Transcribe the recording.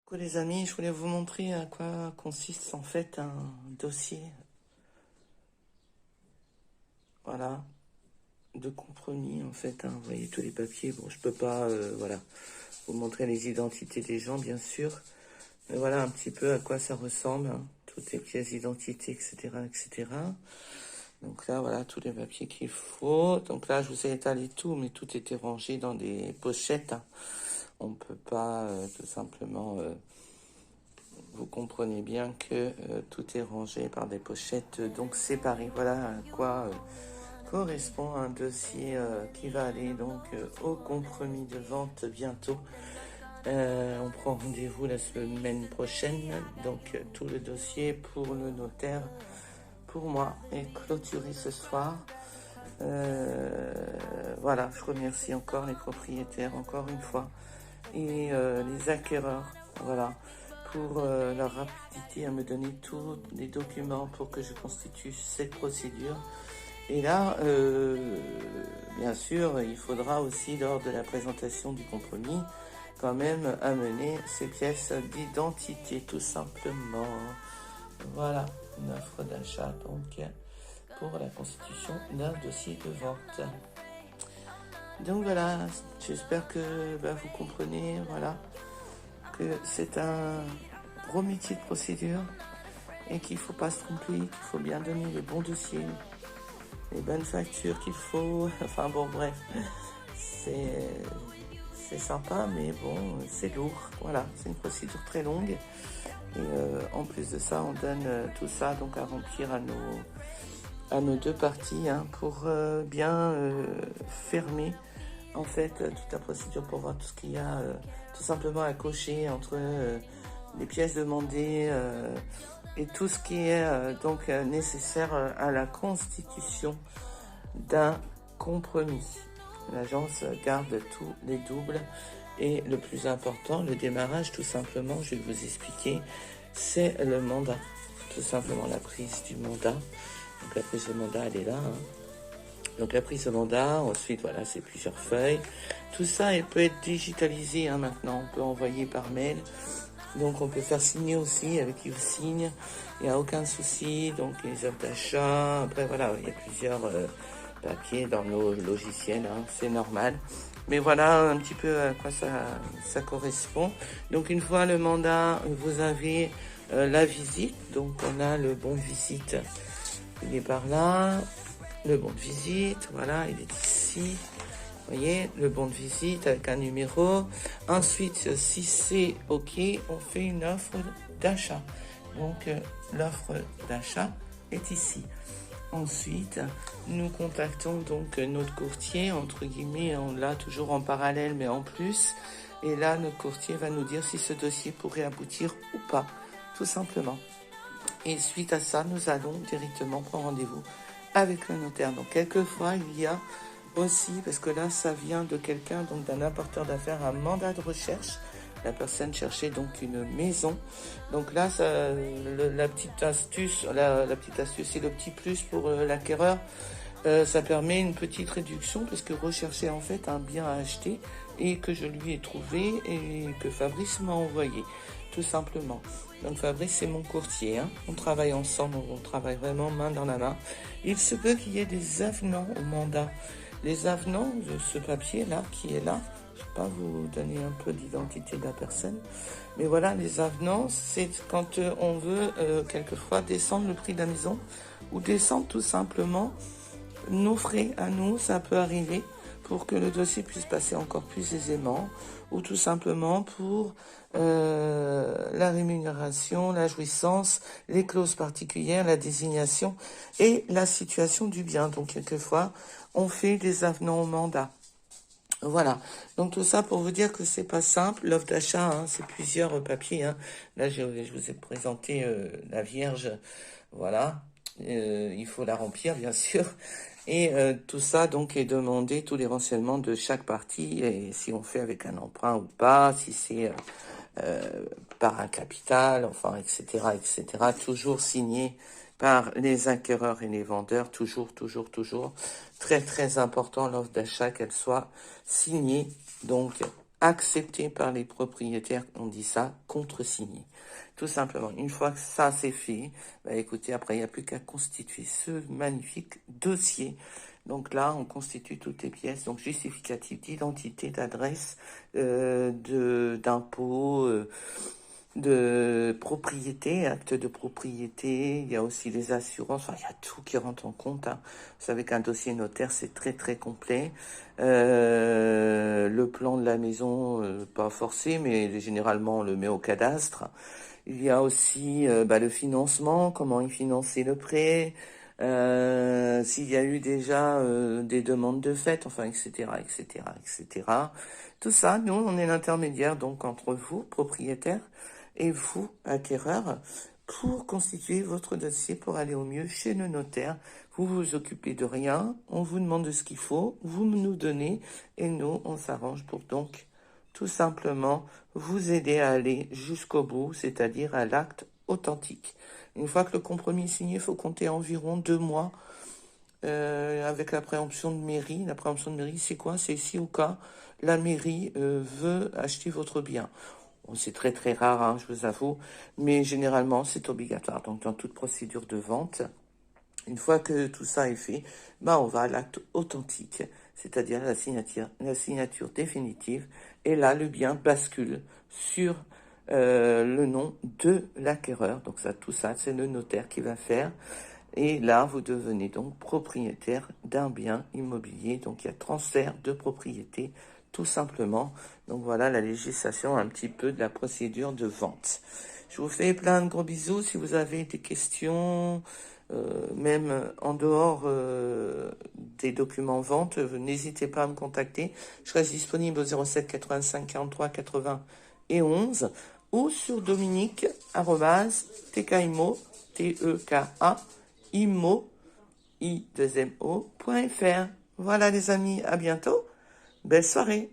Coucou les amis, je voulais vous montrer à quoi consiste en fait un dossier, voilà, de compromis en fait, hein. Vous voyez tous les papiers. Bon, je peux pas, voilà, vous montrer les identités des gens bien sûr, mais voilà un petit peu à quoi ça ressemble, hein. Toutes les pièces d'identité, etc., etc. Donc là, voilà tous les papiers qu'il faut. Donc là, je vous ai étalé tout, mais tout était rangé dans des pochettes, hein. On peut pas tout simplement vous comprenez bien que tout est rangé par des pochettes donc séparées. Voilà à quoi correspond un dossier qui va aller donc au compromis de vente bientôt. On prend rendez-vous la semaine prochaine, donc tout le dossier pour le notaire, pour moi, est clôturé ce soir. Voilà, je remercie encore les propriétaires, encore une fois, et les acquéreurs, voilà, pour leur rapidité à me donner tous les documents pour que je constitue cette procédure. Et là, bien sûr, il faudra aussi, lors de la présentation du compromis, quand même amener ces pièces d'identité, tout simplement. Voilà, une offre d'achat, donc, pour la constitution d'un dossier de vente. Donc voilà, j'espère que vous comprenez, voilà, que c'est un gros métier de procédure et qu'il ne faut pas se tromper, qu'il faut bien donner le bon dossier, les bonnes factures qu'il faut. Enfin bon, bref, c'est sympa, mais bon, c'est lourd. Voilà, c'est une procédure très longue. Et en plus de ça, on donne tout ça donc à remplir à nos deux parties, hein, pour bien fermer en fait toute la procédure, pour voir tout ce qu'il y a tout simplement à cocher entre les pièces demandées et tout ce qui est donc nécessaire à la constitution d'un compromis. L'agence garde tous les doubles et le plus important, le démarrage, tout simplement, je vais vous expliquer, c'est le mandat. Tout simplement la prise du mandat. Donc la prise de mandat, elle est là, hein. Donc la prise de mandat, ensuite voilà, c'est plusieurs feuilles. Tout ça, elle peut être digitalisé, hein, maintenant. On peut envoyer par mail. Donc on peut faire signer aussi avec qui vous signe. Il n'y a aucun souci. Donc les offres d'achat. Après voilà, il y a plusieurs papiers dans nos logiciels, hein, c'est normal. Mais voilà un petit peu à quoi ça correspond. Donc une fois le mandat, vous avez la visite. Donc on a le bon de visite. Il est par là. Le bon de visite, voilà, il est ici. Vous voyez, le bon de visite avec un numéro. Ensuite, si c'est OK, on fait une offre d'achat. Donc, l'offre d'achat est ici. Ensuite, nous contactons donc notre courtier, entre guillemets, on l'a toujours en parallèle, mais en plus. Et là, notre courtier va nous dire si ce dossier pourrait aboutir ou pas, tout simplement. Et suite à ça, nous allons directement prendre rendez-vous avec le notaire. Donc quelquefois il y a aussi, parce que là ça vient de quelqu'un, donc d'un apporteur d'affaires, un mandat de recherche. La personne cherchait donc une maison. Donc là, la petite astuce, la petite astuce et le petit plus pour l'acquéreur, ça permet une petite réduction parce que rechercher en fait un bien à acheter et que je lui ai trouvé et que Fabrice m'a envoyé, tout simplement. Donc Fabrice, c'est mon courtier, hein. On travaille ensemble, on travaille vraiment main dans la main. Il se peut qu'il y ait des avenants au mandat. Les avenants de ce papier-là, qui est là, je ne vais pas vous donner un peu d'identité de la personne, mais voilà, les avenants, c'est quand on veut quelquefois descendre le prix de la maison ou descendre tout simplement nos frais à nous, ça peut arriver, pour que le dossier puisse passer encore plus aisément, ou tout simplement pour la rémunération, la jouissance, les clauses particulières, la désignation et la situation du bien. Donc quelquefois, on fait des avenants au mandat. Voilà, donc tout ça pour vous dire que c'est pas simple, l'offre d'achat, hein, c'est plusieurs papiers, hein. Là, je vous ai présenté la Vierge, voilà, il faut la remplir, bien sûr, et tout ça, donc, est demandé, tous les renseignements de chaque partie, et si on fait avec un emprunt ou pas, si c'est par un capital, enfin, etc., etc., toujours signé par les acquéreurs et les vendeurs, toujours, toujours, toujours. Très, très important, l'offre d'achat, qu'elle soit signée, donc, accepté par les propriétaires, on dit ça, contresigné. Tout simplement, une fois que ça c'est fait, bah écoutez, après il n'y a plus qu'à constituer ce magnifique dossier. Donc là, on constitue toutes les pièces, donc justificatif d'identité, d'adresse, d'impôt, de propriété, acte de propriété, il y a aussi les assurances, enfin il y a tout qui rentre en compte, hein. Vous savez qu'un dossier notaire c'est très très complet. Le plan de la maison, pas forcé, mais généralement on le met au cadastre. Il y a aussi le financement, comment y financer le prêt, s'il y a eu déjà des demandes de fait, enfin etc. etc. etc. Tout ça, nous on est l'intermédiaire donc entre vous, propriétaire, et vous, acquéreur, pour constituer votre dossier pour aller au mieux chez le notaire. Vous vous occupez de rien, on vous demande de ce qu'il faut, vous nous donnez, et nous, on s'arrange pour donc tout simplement vous aider à aller jusqu'au bout, c'est-à-dire à l'acte authentique. Une fois que le compromis est signé, il faut compter environ 2 mois avec la préemption de mairie. La préemption de mairie, c'est quoi? C'est si au cas la mairie veut acheter votre bien. Bon, c'est très très rare, hein, je vous avoue, mais généralement c'est obligatoire. Donc dans toute procédure de vente, une fois que tout ça est fait, on va à l'acte authentique, c'est-à-dire la signature définitive. Et là, le bien bascule sur le nom de l'acquéreur. Donc ça, tout ça, c'est le notaire qui va faire. Et là, vous devenez donc propriétaire d'un bien immobilier. Donc il y a transfert de propriété, tout simplement. Donc voilà la législation un petit peu de la procédure de vente. Je vous fais plein de gros bisous. Si vous avez des questions, même en dehors des documents vente, n'hésitez pas à me contacter. Je reste disponible au 07 85 43 80 et 11 ou sur dominique@tkaimo, T-E-K-A, imo.fr. Voilà les amis, à bientôt. Belle soirée.